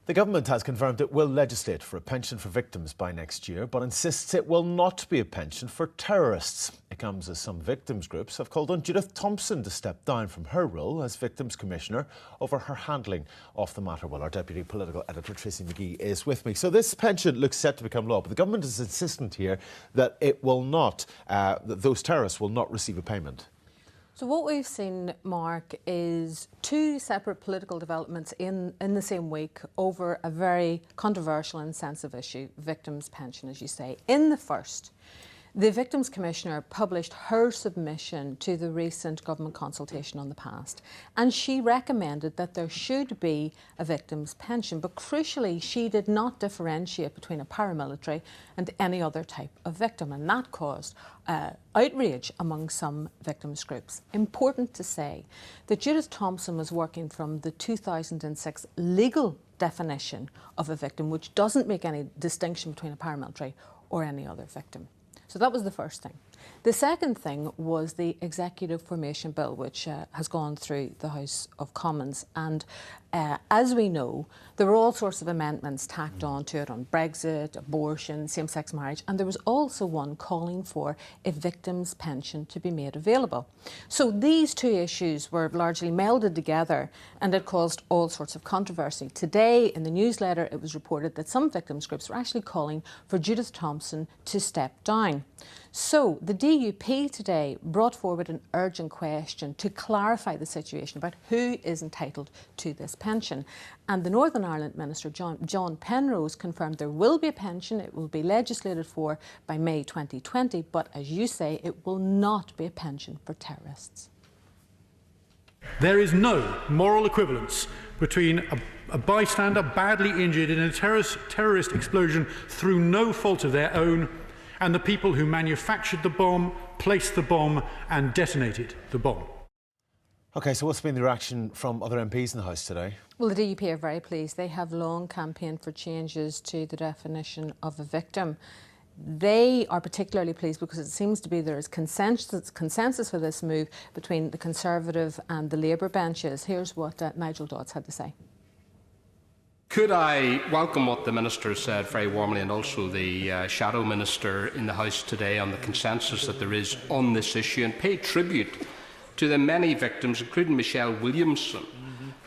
The government has confirmed it will legislate for a pension for victims by next year, but insists it will not be a pension for terrorists. It comes as some victims groups have called on Judith Thompson to step down from her role as Victims Commissioner over her handling of the matter. Well, our Deputy Political Editor Tracy McGee is with me. So this pension looks set to become law, but the government is insistent here that it will not, that those terrorists will not receive a payment. So what we've seen, Mark, is two separate political developments in the same week over a very controversial and sensitive issue, victims' pension, as you say. In the first, the Victims Commissioner published her submission to the recent government consultation on the past, and she recommended that there should be a victims' pension, but crucially she did not differentiate between a paramilitary and any other type of victim, and that caused outrage among some victims groups. Important to say that Judith Thompson was working from the 2006 legal definition of a victim, which doesn't make any distinction between a paramilitary or any other victim. So that was the first thing. The second thing was the Executive Formation Bill, which has gone through the House of Commons. And as we know, there were all sorts of amendments tacked on to it on Brexit, abortion, same-sex marriage, and there was also one calling for a victim's pension to be made available. So these two issues were largely melded together, and it caused all sorts of controversy. Today, in the newsletter, it was reported that some victims groups were actually calling for Judith Thompson to step down. So the DUP today brought forward an urgent question to clarify the situation about who is entitled to this pension. And the Northern Ireland Minister, John Penrose, confirmed there will be a pension. It will be legislated for by May 2020, but as you say, it will not be a pension for terrorists. There is no moral equivalence between a bystander badly injured in a terrorist explosion through no fault of their own and the people who manufactured the bomb, placed the bomb and detonated the bomb. OK, so what's been the reaction from other MPs in the House today? Well, the DUP are very pleased. They have long campaigned for changes to the definition of a victim. They are particularly pleased because it seems to be there is consensus for this move between the Conservative and the Labour benches. Here's what Nigel Dodds had to say. Could I welcome what the Minister said very warmly, and also the Shadow Minister in the House today, on the consensus that there is on this issue, and pay tribute to the many victims, including Michelle Williamson,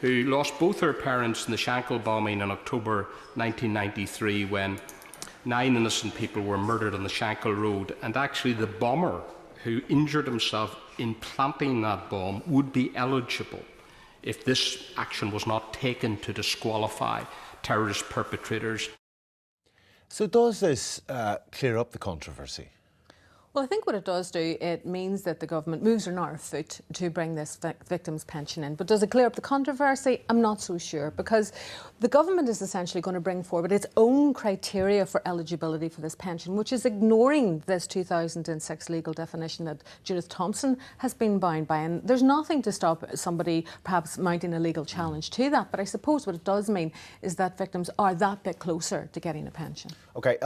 who lost both her parents in the Shankill bombing in October 1993, when 9 innocent people were murdered on the Shankill Road, and actually the bomber who injured himself in planting that bomb would be eligible if this action was not taken to disqualify terrorist perpetrators. So does this clear up the controversy? Well, I think what it does do, it means that the government moves on our foot to bring this victims' pension in. But does it clear up the controversy? I'm not so sure, because the government is essentially going to bring forward its own criteria for eligibility for this pension, which is ignoring this 2006 legal definition that Judith Thompson has been bound by. And there's nothing to stop somebody perhaps mounting a legal challenge to that. But I suppose what it does mean is that victims are that bit closer to getting a pension. OK.